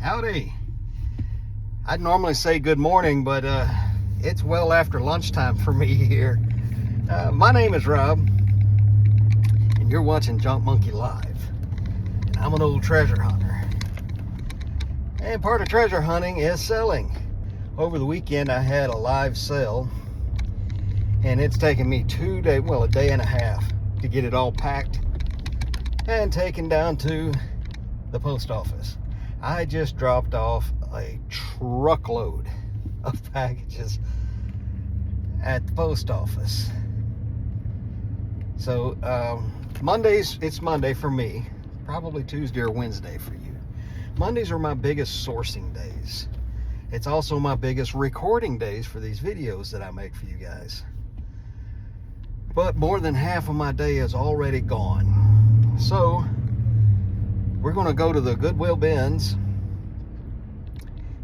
Howdy. I'd normally say good morning, but it's well after lunchtime for me here. My name is Rob, and you're watching Junk Monkey Live. And I'm an old treasure hunter. And part of treasure hunting is selling. Over the weekend I had a live sale, and it's taken me a day and a half to get it all packed and taken down to the post office. I just dropped off a truckload of packages at the post office. So Mondays, it's Monday for me, probably Tuesday or Wednesday for you. Mondays are my biggest sourcing days. It's also my biggest recording days for these videos that I make for you guys. But more than half of my day is already gone. So we're going to go to the Goodwill bins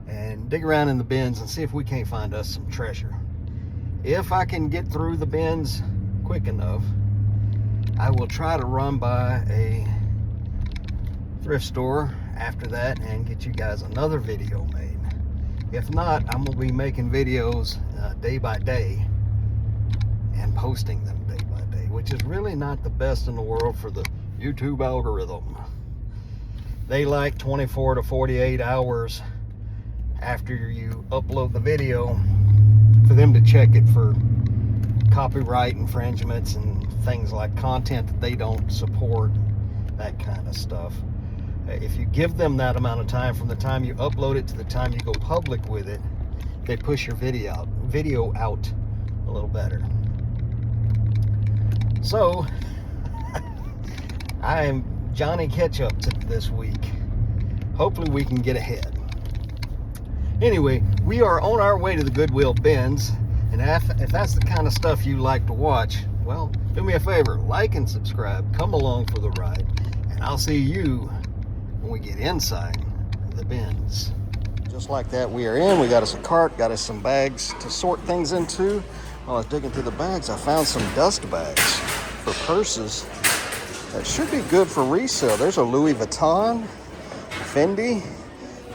and dig around in the bins and see if we can't find us some treasure. If I can get through the bins quick enough, I will try to run by a thrift store after that and get you guys another video made. If not, I'm going to be making videos day by day and posting them day by day, which is really not the best in the world for the YouTube algorithm. They like 24 to 48 hours after you upload the video for them to check it for copyright infringements and things like content that they don't support, that kind of stuff. If you give them that amount of time from the time you upload it to the time you go public with it, they push your video out a little better. So I am Johnny Ketchup this week. Hopefully we can get ahead. Anyway, we are on our way to the Goodwill bins, and if that's the kind of stuff you like to watch, well, do me a favor, like and subscribe, come along for the ride, and I'll see you when we get inside the bins. Just like that, we are in. We got us a cart, got us some bags to sort things into. While I was digging through the bags, I found some dust bags for purses that should be good for resale. There's a Louis Vuitton, Fendi,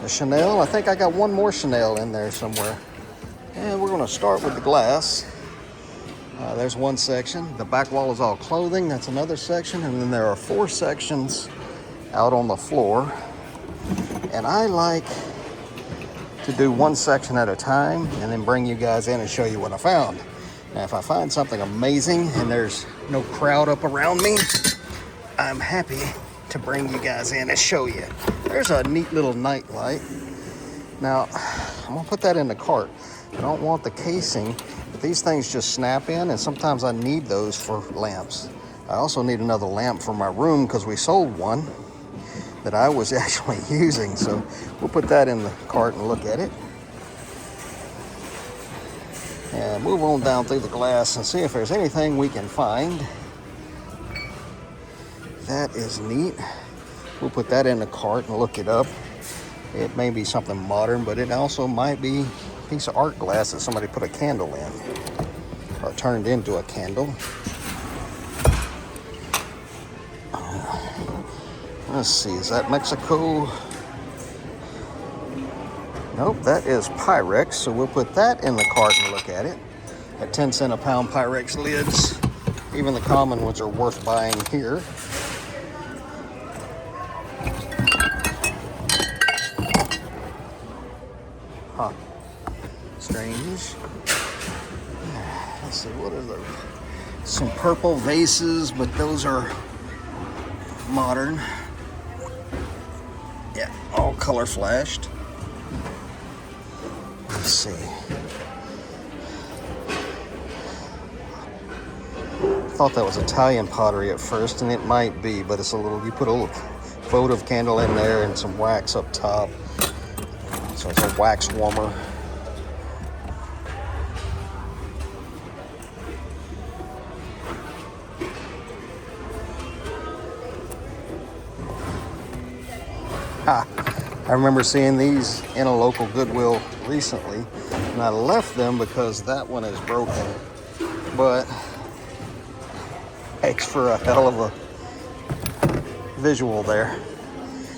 a Chanel. I think I got one more Chanel in there somewhere. And we're going to start with the glass. There's one section. The back wall is all clothing. That's another section. And then there are 4 sections out on the floor. And I like to do one section at a time and then bring you guys in and show you what I found. Now, if I find something amazing and there's no crowd up around me, I'm happy to bring you guys in and show you. There's a neat little night light. Now, I'm gonna put that in the cart. I don't want the casing, but these things just snap in, and sometimes I need those for lamps. I also need another lamp for my room because we sold one that I was actually using. So we'll put that in the cart and look at it. And move on down through the glass and see if there's anything we can find. That is neat. We'll put that in the cart and look it up. It may be something modern, but it also might be a piece of art glass that somebody put a candle in or turned into a candle. Let's see, is that Mexico? Nope, that is Pyrex, so we'll put that in the cart and look at it. At 10 cents a pound Pyrex lids. Even the common ones are worth buying here. Huh. Strange. Let's see, what are those? Some purple vases, but those are modern. Yeah, all color flashed. Let's see. I thought that was Italian pottery at first, and it might be, but it's a little, you put a little votive candle in there and some wax up top. So it's a wax warmer. I remember seeing these in a local Goodwill recently, and I left them because that one is broken. But makes for a hell of a visual there.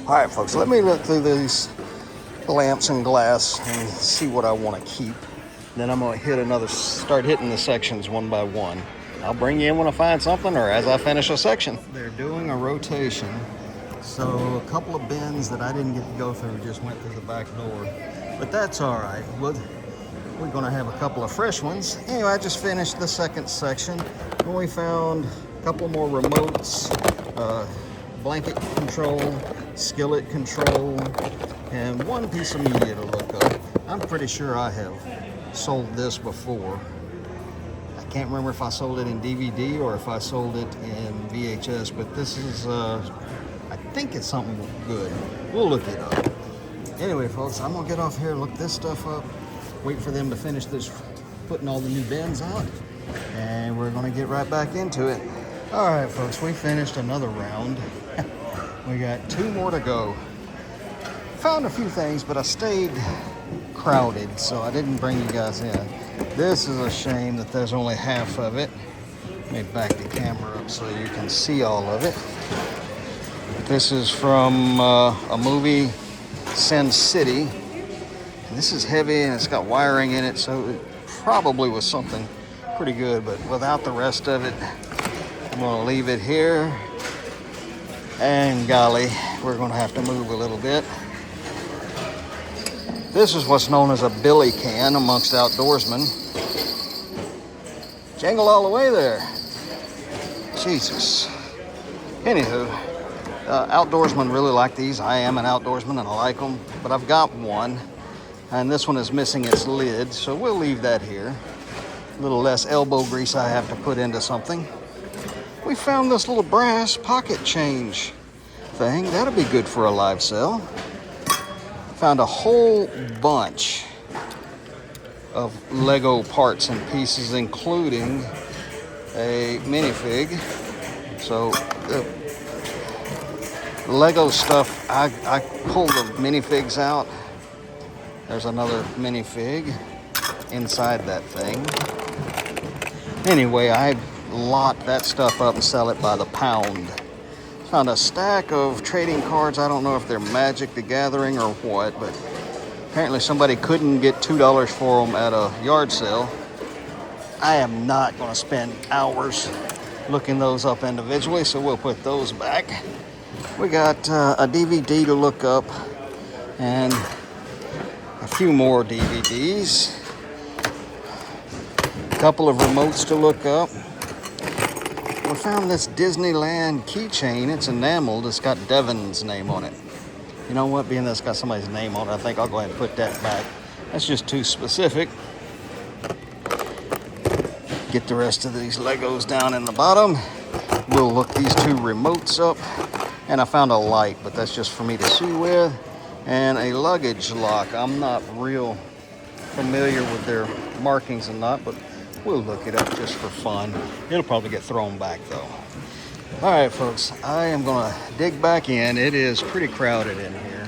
All right, folks, let me look through these lamps and glass and see what I want to keep. Then I'm going to start hitting the sections one by one. I'll bring you in when I find something or as I finish a section. They're doing a rotation. So a couple of bins that I didn't get to go through just went through the back door. But that's all right. We're going to have a couple of fresh ones. Anyway, I just finished the second section. And we found a couple more remotes, blanket control, skillet control, and one piece of media to look up. I'm pretty sure I have sold this before. I can't remember if I sold it in DVD or if I sold it in VHS, but this is, I think it's something good. We'll look it up. Anyway, folks, I'm gonna get off here and look this stuff up, wait for them to finish this, putting all the new bins out, and we're gonna get right back into it. All right, folks, we finished another round. We got 2 more to go. Found a few things, but I stayed crowded, so I didn't bring you guys in. This is a shame that there's only half of it. Let me back the camera up so you can see all of it. This is from a movie, Sin City. And this is heavy and it's got wiring in it, so it probably was something pretty good, but without the rest of it, I'm gonna leave it here. And golly, we're gonna have to move a little bit. This is what's known as a billy can amongst outdoorsmen. Jingle all the way there. Jesus. Anywho, outdoorsmen really like these. I am an outdoorsman and I like them, but I've got one. And this one is missing its lid, so we'll leave that here. A little less elbow grease I have to put into something. We found this little brass pocket change thing. That'll be good for a live sale. Found a whole bunch of Lego parts and pieces, including a minifig. So the Lego stuff, I pulled the minifigs out. There's another minifig inside that thing. Anyway, I lock that stuff up and sell it by the pound. Found a stack of trading cards. I don't know if they're Magic the Gathering or what, but apparently somebody couldn't get $2 for them at a yard sale. I am not going to spend hours looking those up individually, so we'll put those back. We got a DVD to look up and a few more DVDs. A couple of remotes to look up. We found this Disneyland keychain. It's enameled. It's got Devin's name on it. You know what? Being that it's got somebody's name on it, I think I'll go ahead and put that back. That's just too specific. Get the rest of these Legos down in the bottom. We'll look these 2 remotes up. And I found a light, but that's just for me to see with. And a luggage lock. I'm not real familiar with their markings and not, but we'll look it up just for fun. It'll probably get thrown back though. All right, folks, I am gonna dig back in. It is pretty crowded in here.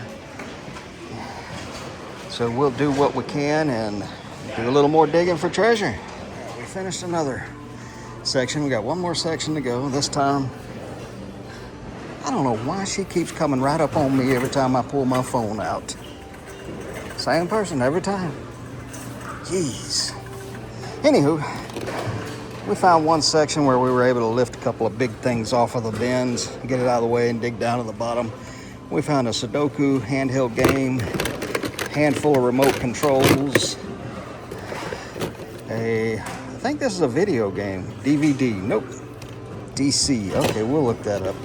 So we'll do what we can and do a little more digging for treasure. We finished another section. We got one more section to go. This time, I don't know why she keeps coming right up on me every time I pull my phone out. Same person every time. Jeez. Anywho, we found one section where we were able to lift a couple of big things off of the bins, get it out of the way and dig down to the bottom. We found a Sudoku handheld game, handful of remote controls, I think this is a video game, DVD, nope, DC, okay, we'll look that up.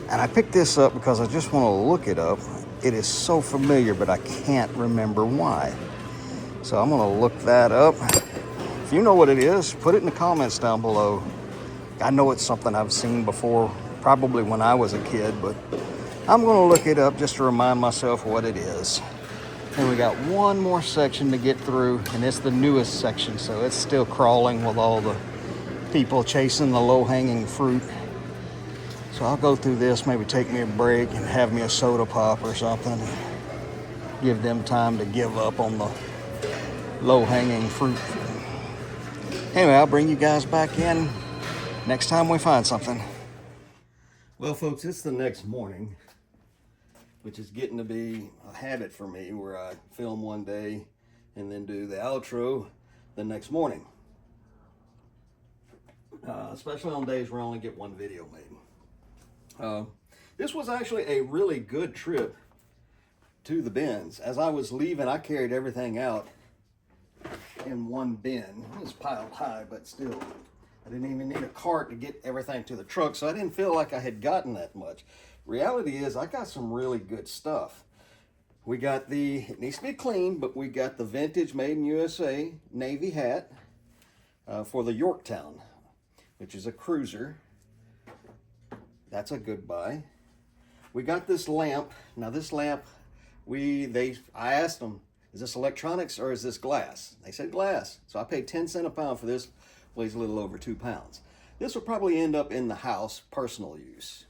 And I picked this up because I just want to look it up. It is so familiar, but I can't remember why. So I'm going to look that up. If you know what it is, put it in the comments down below. I know it's something I've seen before, probably when I was a kid, but I'm going to look it up just to remind myself what it is. And we got one more section to get through, and it's the newest section, so it's still crawling with all the people chasing the low-hanging fruit. So I'll go through this, maybe take me a break and have me a soda pop or something. Give them time to give up on the low-hanging fruit. Anyway, I'll bring you guys back in next time we find something. Well, folks, it's the next morning, which is getting to be a habit for me, where I film one day and then do the outro the next morning. Especially on days where I only get one video made. This was actually a really good trip to the bins. As I was leaving, I carried everything out in one bin. It was piled high, but still, I didn't even need a cart to get everything to the truck, so I didn't feel like I had gotten that much. Reality is, I got some really good stuff. We got it needs to be clean, but we got the vintage made in USA Navy hat for the Yorktown, which is a cruiser. That's a good buy. We got this lamp. Now this lamp, I asked them, is this electronics or is this glass? They said glass. So I paid 10 cents a pound for this. Weighs a little over 2 pounds. This will probably end up in the house, personal use.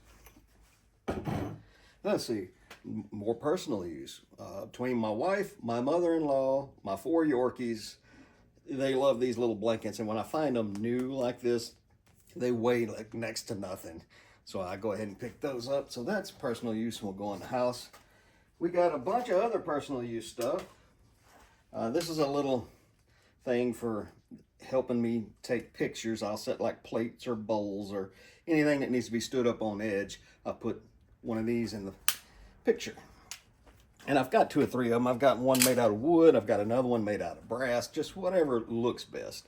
Let's see, more personal use. Between my wife, my mother-in-law, my 4 Yorkies, they love these little blankets. And when I find them new like this, they weigh like next to nothing. So I go ahead and pick those up. So that's personal use and will go in the house. We got a bunch of other personal use stuff. This is a little thing for helping me take pictures. I'll set like plates or bowls or anything that needs to be stood up on edge. I'll put one of these in the picture. And I've got 2 or 3 of them. I've got one made out of wood. I've got another one made out of brass, just whatever looks best.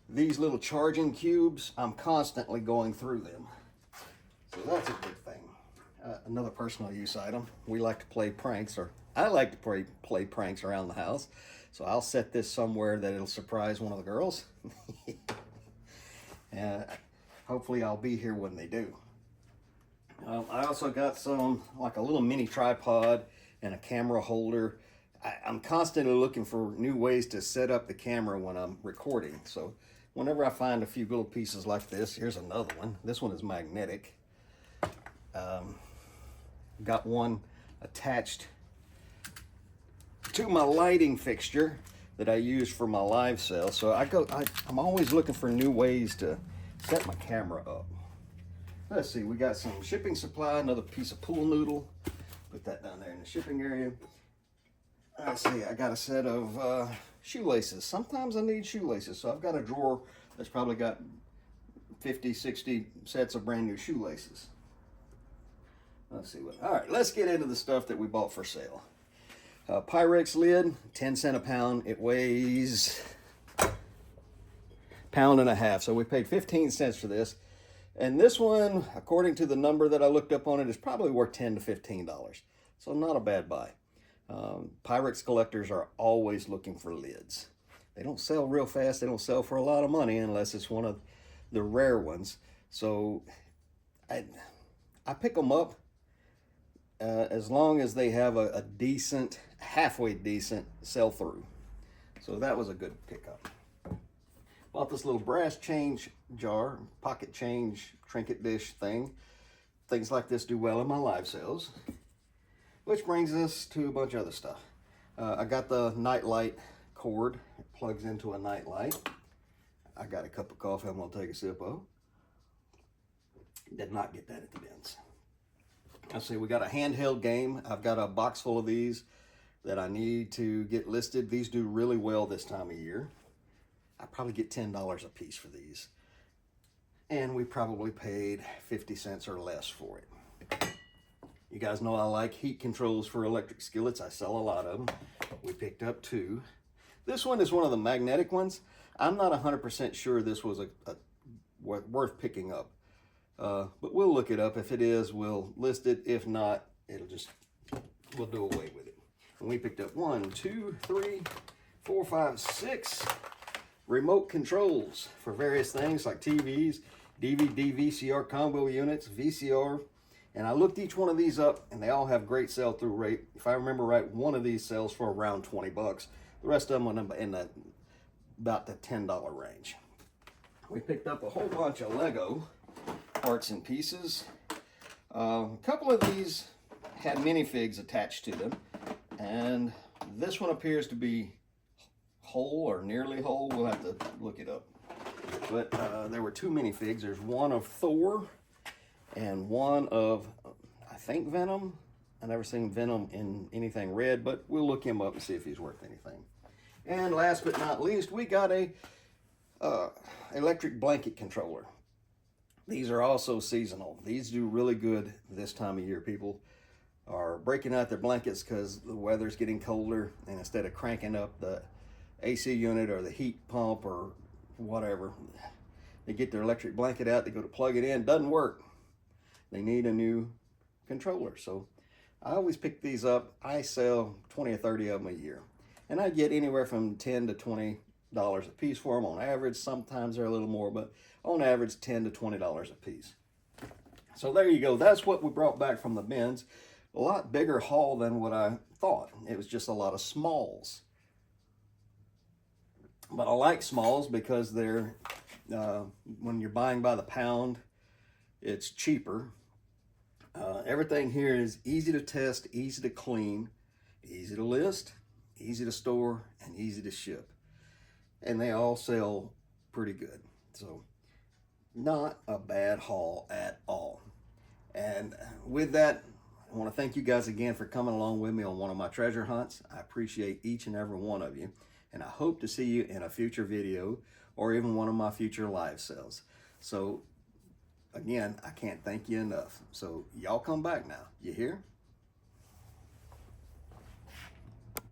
These little charging cubes, I'm constantly going through them. So that's a good thing. Another personal use item. We like to play pranks, or I like to play pranks around the house. So I'll set this somewhere that it'll surprise one of the girls. And hopefully I'll be here when they do. I also got like a little mini tripod and a camera holder. I'm constantly looking for new ways to set up the camera when I'm recording. So whenever I find a few little pieces like this, here's another one. This one is magnetic. Got one attached to my lighting fixture that I use for my live sale. So I'm always looking for new ways to set my camera up. Let's see, we got some shipping supply, another piece of pool noodle. Put that down there in the shipping area. Let's see, I got a set of shoelaces. Sometimes I need shoelaces, so I've got a drawer that's probably got 50, 60 sets of brand new shoelaces. Let's see all right, let's get into the stuff that we bought for sale. Pyrex lid, 10 cents a pound. It weighs a pound and a half. So we paid 15 cents for this. And this one, according to the number that I looked up on it, is probably worth $10 to $15. So not a bad buy. Pyrex collectors are always looking for lids. They don't sell real fast. They don't sell for a lot of money unless it's one of the rare ones. So I pick them up as long as they have a decent, halfway decent sell-through. So that was a good pickup. Bought this little brass change jar, pocket change, trinket dish thing. Things like this do well in my live sales. Which brings us to a bunch of other stuff. I got the nightlight cord. It plugs into a nightlight. I got a cup of coffee I'm gonna take a sip of. Did not get that at the bins. Let's see, we got a handheld game. I've got a box full of these that I need to get listed. These do really well this time of year. I probably get $10 a piece for these. And we probably paid 50 cents or less for it. You guys know I like heat controls for electric skillets. I sell a lot of them. We picked up 2. This one is one of the magnetic ones. I'm not 100% sure this was worth picking up. But we'll look it up. If it is, we'll list it. If not, we'll do away with it. And we picked up 1, 2, 3, 4, 5, 6 remote controls for various things like TVs, DVD, VCR combo units, VCR. And I looked each one of these up and they all have great sell-through rate. If I remember right, one of these sells for around 20 bucks. The rest of them went in about the $10 range. We picked up a whole bunch of Lego parts and pieces. A couple of these had minifigs attached to them, and this one appears to be whole or nearly whole. We'll have to look it up. But there were 2 minifigs. There's one of Thor and one of, I think, Venom. I never seen Venom in anything red, but we'll look him up and see if he's worth anything. And last but not least, we got a electric blanket controller. These are also seasonal. These do really good this time of year. People are breaking out their blankets because the weather's getting colder, and instead of cranking up the AC unit or the heat pump or whatever, they get their electric blanket out, they go to plug it in, doesn't work. They need a new controller. So I always pick these up. I sell 20 or 30 of them a year, and I get anywhere from $10 to $20 a piece for them on average. Sometimes they're a little more, but on average $10 to $20 a piece. So there you go. That's what we brought back from the bins. A lot bigger haul than what I thought. It was just a lot of smalls. But I like smalls because they're, when you're buying by the pound, it's cheaper. Everything here is easy to test, easy to clean, easy to list, easy to store, and easy to ship. And they all sell pretty good. So not a bad haul at all. And with that, I want to thank you guys again for coming along with me on one of my treasure hunts. I appreciate each and every one of you. And I hope to see you in a future video or even one of my future live sales. So again, I can't thank you enough. So y'all come back now. You hear?